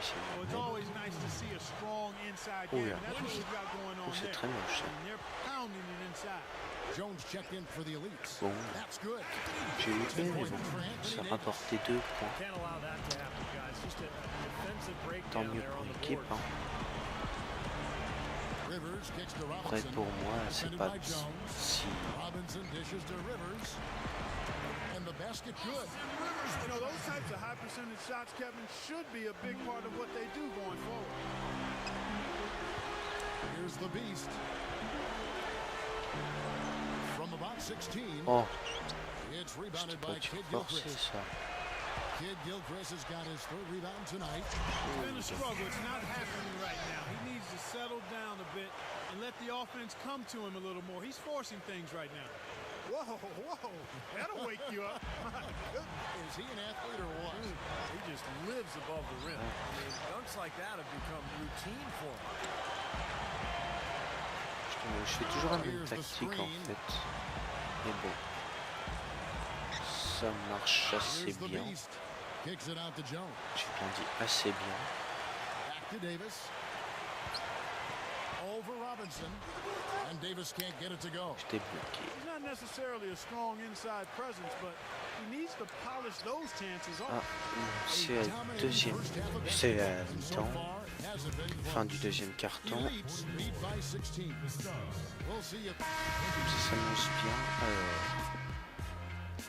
essayer Well, de it's mettre. always nice to see a strong inside Oh game. là, and That's what we've got going on c'est there. très moche ça. And they're pounding it inside. Jones checked in for the elites. Bon, That's good. j'ai loupé, mais bon, ça rapportait 2 points. Can't allow that to happen, guys. Just a defensive Tant breakdown mieux there pour on the l'équipe. board. Rivers kicks to Après, Robinson. pour moi, c'est Defended pas by Jones. si. Robinson dishes to Rivers. And the basket good. You know, those types of high percentage shots, Kevin, should be a big part of what they do going forward. Here's the beast. From about 16. Oh, It's c'était rebounded pas by dû Kid forcer Gilchrist. ça. Kid Gilchrist has got his third rebound tonight. It's been a struggle. It's not happening right now. He needs to settle down a bit and let the offense come to him a little more. He's forcing things right now. Whoa, whoa, that'll wake you up. My goodness. Is he an athlete or what? He just lives above the rim. I mean, dunks like that have become routine for him. Je fais toujours la même tactique en fait. Mais bon. Ça marche assez Here's the bien. beast. Kicks it out to Jones. J'ai bien dit assez bien. Back to Davis. Over Robinson. And Davis can't get it to go. J'étais bloqué. He's not necessarily a strong inside presence, but he needs to polish those chances Ah, off. c'est la deuxième. C'est la mi-temps. Fin du deuxième carton. Elites lead by 16. We'll see if Ça s'annonce bien.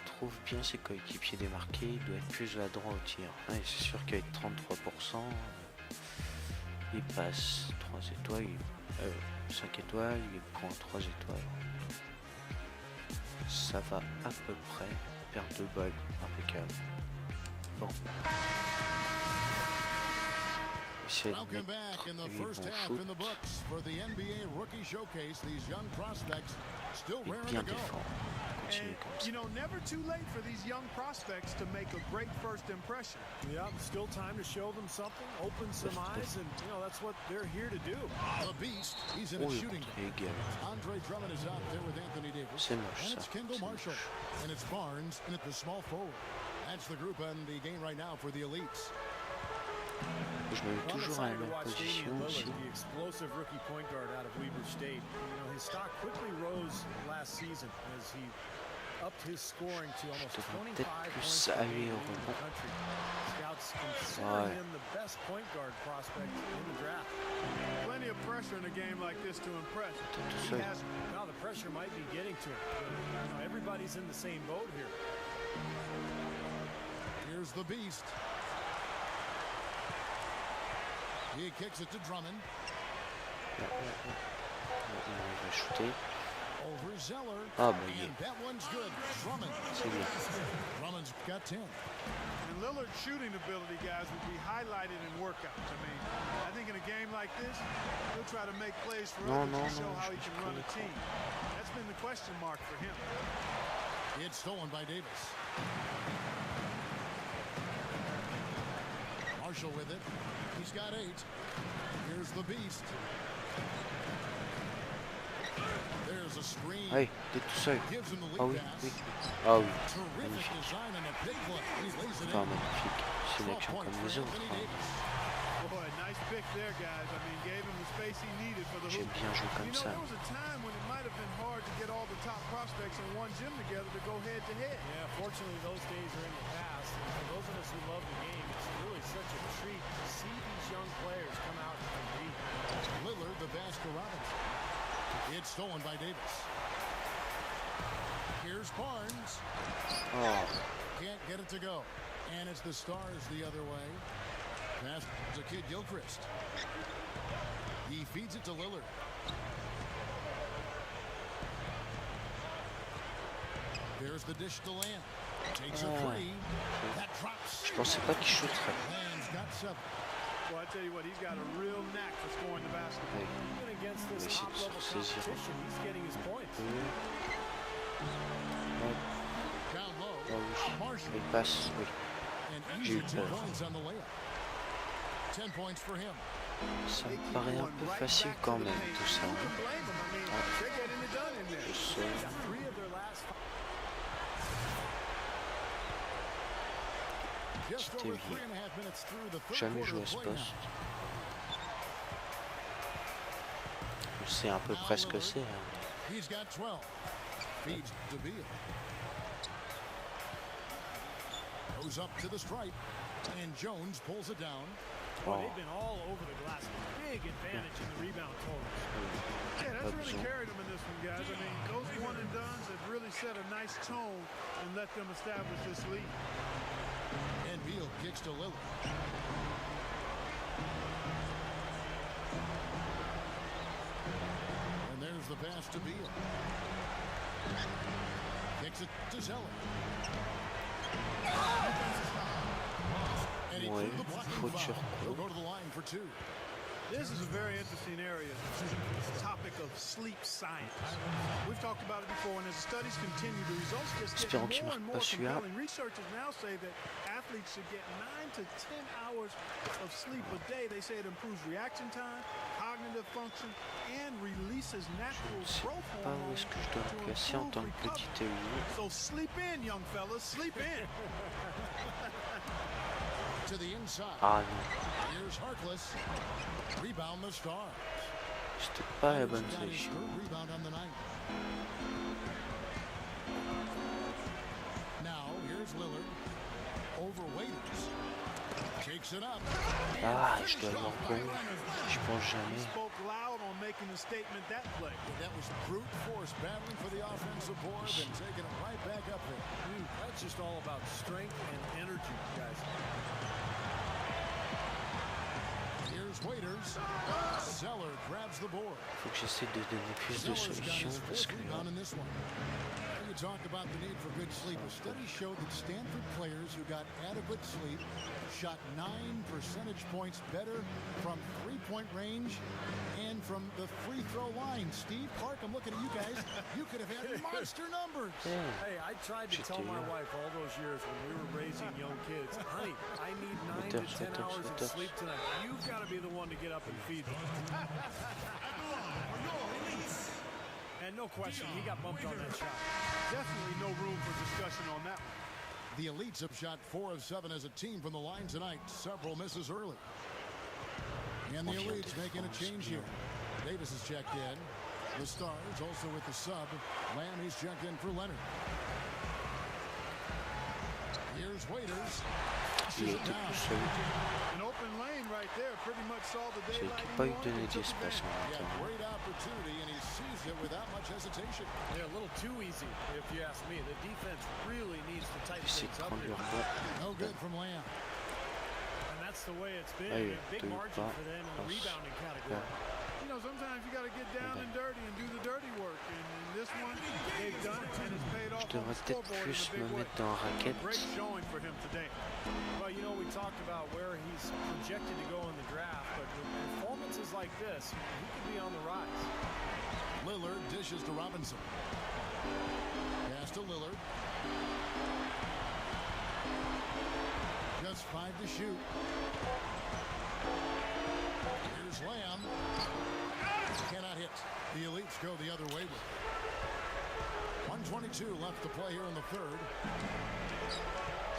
Trouve bien ses coéquipiers démarqués. Il doit être plus adroit au tir. Ouais, c'est sûr qu'avec 33%, il passe 3 étoiles. 5 étoiles, il prend 3 étoiles. Ça va à peu près. Perte de balle, impeccable. Bon. Essayer de welcome mettre back in the les first bons half shoots in the books for the NBA Rookie Showcase. These young prospects still et raring bien to go. défendre. Continuer comme ça. You know, never too late for these young prospects to make a great first impression. Yeah, still time to show them something, open some eyes, and you know that's what they're here to do. The beast, he's in Oh, a le shooting. contre est égal. Andre Drummond is out there with Anthony Davis. C'est moche And ça. it's Kendall C'est Marshall. moche. And it's Barnes, and it's the small forward. That's the group on the game right now for the elites. Je me mets toujours à la même position aussi. The explosive rookie point guard out of Weber State. You know, his stock quickly rose last season as he upped his scoring to almost Je devrais 25 peut-être points plus per aller game au in the rebond. country. Scouts consider Ouais. him the best point guard prospect in the draft. Plenty of pressure in a game like this to impress. Tout He seul. has Now the pressure might be getting to him. But, you know, everybody's in the same boat here. Here's the beast. He kicks it to Drummond. Il arrive à shooter. Over Zeller. Ah, bah, il And that one's good. Drummond. C'est bien. Drummond's got 10. And Lillard's shooting ability, guys, will be highlighted in workouts. I mean, I think in a game like this, he'll try to make plays for Non, others non, to show non, how he je can run a connais team. That's been the question mark for him. It's stolen by Davis. Marshall with it. He's got 8. Here's the beast. There's a screen. Allez, t'es tout seul. Gives him the Ah lead oui, pass. oui. Ah oui. Terrific Magnifique. design and a big play. He lays it Enfin, in. magnifique. C'est une 12 action points comme for les autres. Anthony Davis. Boy, nice pick there, guys. I mean, gave him the space he needed for the J'aime hoop. bien jouer You comme know, ça. there was a time when it might have been hard to get all the top prospects in one gym together to go head to head. Yeah, fortunately those days are in the past. And for those of us who love the game, it's really such a treat to see these young players come out and compete. Lillard, the pass to Robinson. It's stolen by Davis. Here's Barnes. Oh, Can't get it to go. And it's the Stars the other way. Pass to Kid Gilchrist. He feeds it to Lillard. There's the dish to Lamb. Takes a three. That drops. je pensais pas qu'il shooterait. Lamb's got 7. Well, I tell you what, he's got a real knack for scoring the basketball. Ouais. Even against this Mais c'est de top-level se saisir. competition, he's getting his points. Down low. Ah oui. Marshall. Il passe, oui. And J'ai easy eu 2 peur. points on the layup. 10 points for him. Ça me paraît un peu facile quand même, tout ça. Who can blame them? I mean, they're getting it done in there. Je sais. Three of their last 5. partie TV. Jamais joué à ce poste. Je sais à peu près ce que c'est. Hein. He's got 12. Feeds to Beal. Goes up to the stripe, and Jones pulls it down. Well, they've been all over the glass. Big advantage in the rebound totals. Yeah, that's really carried them in this one, guys. I mean, those one and dones have really set a nice tone and let them establish this lead. And Beal kicks to Lillard. And there's the pass to Beal. Kicks it to Zeller. And he threw the blocking foul. He'll go to the line for 2. This is a very interesting area, the topic of sleep science. We've talked about it before, and as the studies continue, the results just get more and more compelling. Researchers now say that athletes should get 9 to 10 hours of sleep a day. They say it improves reaction time, cognitive function, and releases natural growth hormones to improve recovery. So sleep in, young fellas, sleep in. To the inside. Ah non. Here's Harkless. Rebound the Stars. C'était pas la bonne solution. Rebound on the night. Now here's Lillard. Over Waiters. Takes it up. Ah, je dois avoir bon. Je pense jamais. Spoke loud on making a statement that play. That was brute force battling for the offensive board and taking it right back up there. That's just all about strength and energy, guys. Waiters. Zeller grabs the board. Faut que j'essaie de donner plus de solutions parce que you talk about the need for good sleep. A study showed that Stanford players who got adequate sleep shot 9 percentage points better from three-point range and from the free throw line. Steve, Clark, I'm looking at you guys. You could have had monster numbers. yeah. Hey, I tried to tell my wife all those years when we were raising young kids, honey, I need 9 to 10 hours of sleep tonight. You've got to be the one to get up and feed them. And no question, he got bumped on that shot. Definitely no room for discussion on that one. The Elites have shot 4 of 7 as a team from the line tonight. Several misses early. And the Elites making a change here. Davis has checked in. The Stars also with the sub. Lamb, he's checked in for Leonard. Here's Waiters. Il était tout seul. An open lane right there, pretty much saw the J'ai daylight. pas eu donné d'espace en même temps. Great opportunity, and he seized it without much hesitation. They're a little too easy, if you ask me. The defense really needs to tighten C'est things up prendre here. le rebond. No good from Lamb. And that's the way it's been. Hey, A big margin for them in the rebounding category. You know, sometimes you got to get down and dirty and do the dirty work. And in this one, they've done it, and it's paid off Je on devrais the peut-être scoreboard in plus a me big way. mettre dans la raquette. Great showing for him today. Well, you know, we talked about where he's projected to go in the draft, but with performances like this, he could be on the rise. Lillard dishes to Robinson. Pass to Lillard. Just 5 to shoot. Here's Lamb. Cannot hit. The Elites go the other way with it. 1:22 left to play here in the third.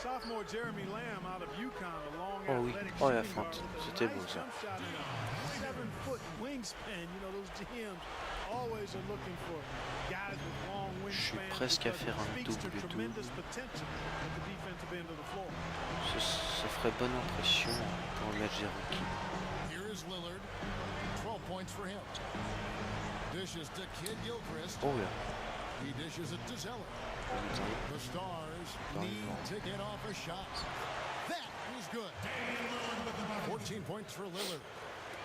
Sophomore Jeremy Lamb out of UConn, a long Oh oui, athletic oh la shooting fin, guard with a c'était beau nice ça. jump shot and a 7-foot wingspan. You know, those GMs always are looking for guys with long wingspans. presque à faire un speaks to double-double. tremendous potential at the defensive end of the floor. Ça ferait bonne impression pour le match des rookies. Here is Lillard. 12 points for him. Dishes to Kid Gilchrist. Oh là, He dishes it to Zeller. The Stars need to get off a shot. That is good. 14 points for Lillard.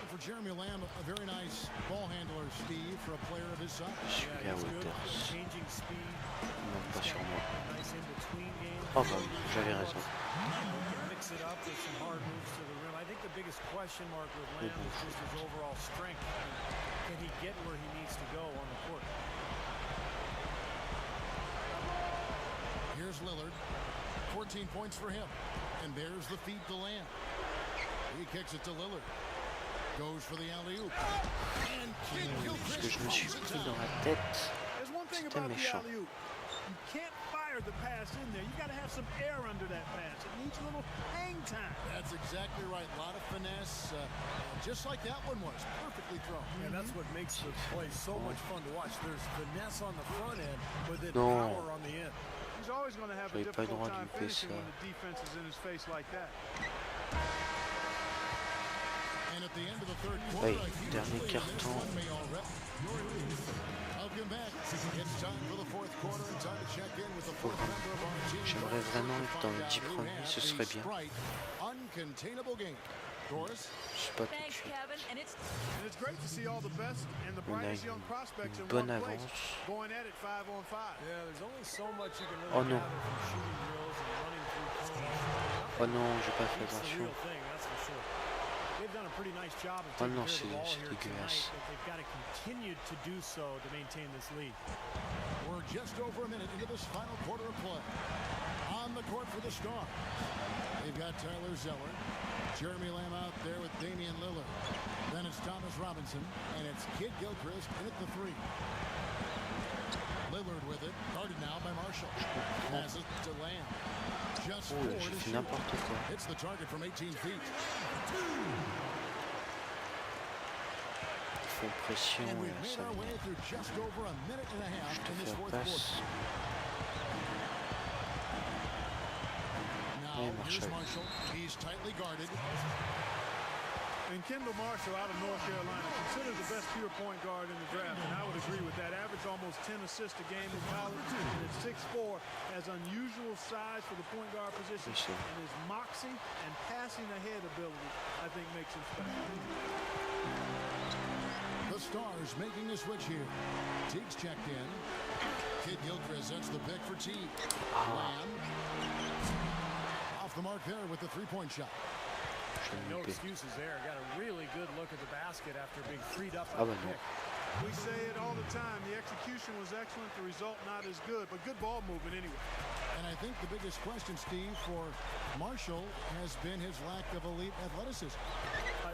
For Jeremy Lamb, a very nice ball handler, Steve, for a player of his size. je suis à He's good hauteur. for changing speed. Non, pas sur moi. Nice in between games. Oh bah, j'avais raison. Mix it up with some hard moves to the rim. I think the biggest question mark with Lamb is just his overall strength. Can he get where he needs to go on the court? Here's Lillard. 14 points for him. And there's the feed to Lamb. He kicks it to Lillard. Goes for the alley-oop. And Kid Parce que Gilchrist je me suis throws it pris down. dans la tête. There's one thing C'était about the méchant. alley-oop. You can't fire fire the pass in there. You got to have some air under that pass. It needs a little hang time. That's exactly right. A lot of finesse, just like that one was. Perfectly thrown. And that's what makes the play so much fun to watch. There's finesse on the front end, but then No. power on the end. He's always going to have a J'avais pas le difficult droit de time louper finishing ça. when the defense is in his face like that. And at the end of the third quarter, Ouais, dernier carton. Welcome back. It's time for the fourth quarter and time to check in with the fourth member of our team. J'aimerais vraiment être dans les 10 premiers, ce serait bien. Uncontainable game. Doris? Je sais pas tout de Thanks, suite. Kevin. And it's And it's great to see all the best and the On a brightest young prospects in une bonne one place, avance. going at it 5-on-5. Yeah, there's only so much you can Oh really non. gather from shooting drills and running through cones. Oh non, j'ai pas fait It's the attention. real thing, that's for sure. They've done a pretty nice job of Oh taking non, care of the ball c'est here dégueulasse. tonight, but they've got to continue to do so to maintain this lead. We're just over a minute into this final quarter of play. On the court for the Stars. They've got Tyler Zeller, Jeremy Lamb out there with Damian Lillard. Then it's Thomas Robinson, and it's Kid Gilchrist in at the three. Lillard with it, guarded now by Marshall. Passes to Lamb. Just Oh, four j'ai to fait shoot. n'importe quoi. Hits the target from 18 feet. Ils font pression And et we've made ça our way m'énerve. through just over a minute and a half Je te in fais this la fourth passe. quarter. Now, Ouais, here's Marshall. Marshall. He's tightly guarded. And Kendall Marshall out of North Carolina, considered the best pure point guard in the draft, and I would agree with that. Average almost 10 assists a game in college, and at 6'4", has unusual size for the point guard position, Yes, sir. and his moxie and passing ahead ability, I think, makes him special. The Stars making a switch here. Teague's checked in. Kid Gilchrist sets the pick for Teague. Lamb. Off the mark there with the three-point shot. Je vais me No louper. excuses there. Got a really good look at the basket after being freed up Ah at bah the non. pick. We say it all the time. The execution was excellent. The result not as good, but good ball movement anyway. And I think the biggest question, Steve, for Marshall has been his lack of elite athleticism.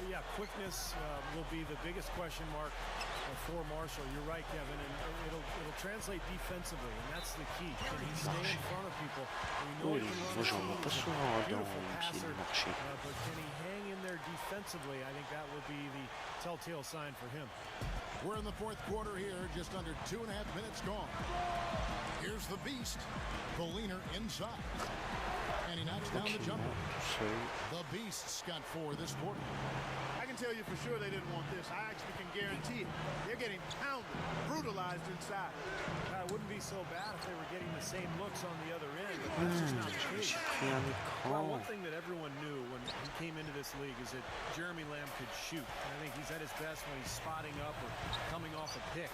Yeah, quickness will be the biggest question mark for Marshall. You're right, Kevin, and it'll translate defensively, and that's the key. Can he stay in front of people? We know Oui, he can run moi the j'en floor. vois pas He's a souvent dans beautiful une pied passer, de marché. but can he hang in there defensively? I think that will be the telltale sign for him. We're in the fourth quarter here, just under 2.5 minutes gone. Here's the beast, the leaner inside. And he knocks down the Tranquillement, jumper. tout seul. The Beast's got 4 this quarter. I can tell you for sure they didn't want this. I actually can guarantee it. They're getting pounded, brutalized inside. It wouldn't be so bad if they were getting the same looks on the other end, but that's just not the case. J'ai pris un Well, écran. one thing that everyone knew when he came into this league is that Jeremy Lamb could shoot. And I think he's at his best when he's spotting up or coming off a pick.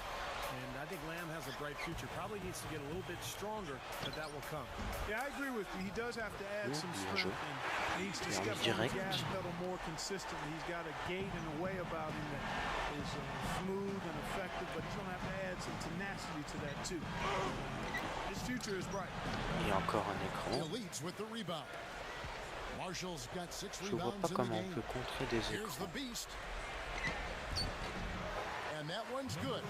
And I think Lamb has a bright future. Probably needs to get a little bit stronger, but that will come. Yeah, I agree with you. He does have to add some bien strength joué. and needs to Et step en on the direct. gas pedal more consistently. He's got a gait and a way about him that is smooth and effective, but he's going to have to add some tenacity to that too. His future is bright. Il y a encore un The écran. Elites with the rebound. Marshall's got 6 Je vois rebounds pas in the comment on game. peut contrer des Here's the écrans. Beast. And that one's good.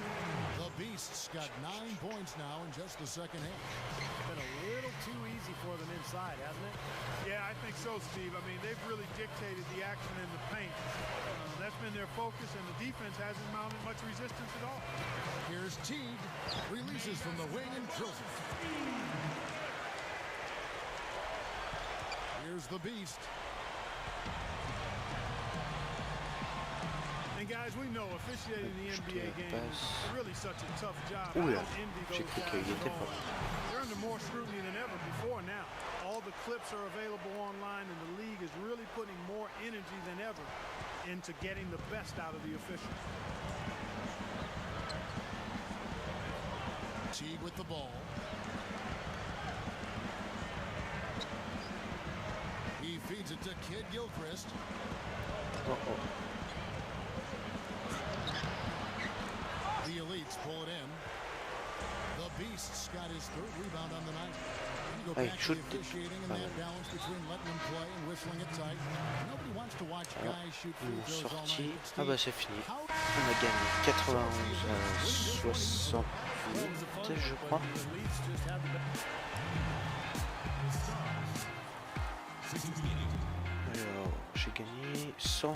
The Beast's got 9 points now in just the second half. It's been a little too easy for them inside, hasn't it? Yeah, I think so, Steve. I mean, they've really dictated the action in the paint. That's been their focus, and the defense hasn't mounted much resistance at all. Here's Teague. Releases from the wing and drills it. Here's the Beast. And guys, we know officiating the NBA game is really such a tough job. Ouh I là, don't envy j'ai those cru guys qu'il y at était all. pas. They're under more scrutiny than ever before now. All the clips are available online, and the league is really putting more energy than ever into getting the best out of the officials. Teague with the ball. He feeds it to Kid Gilchrist. Oh, oh. The Elites pull it in. The Beast's got his 3rd rebound on the night. Allez, shoot. Ils m'ont sorti. Ah bah c'est fini. On a gagné 91 à 68, je crois. Alors, j'ai gagné 100.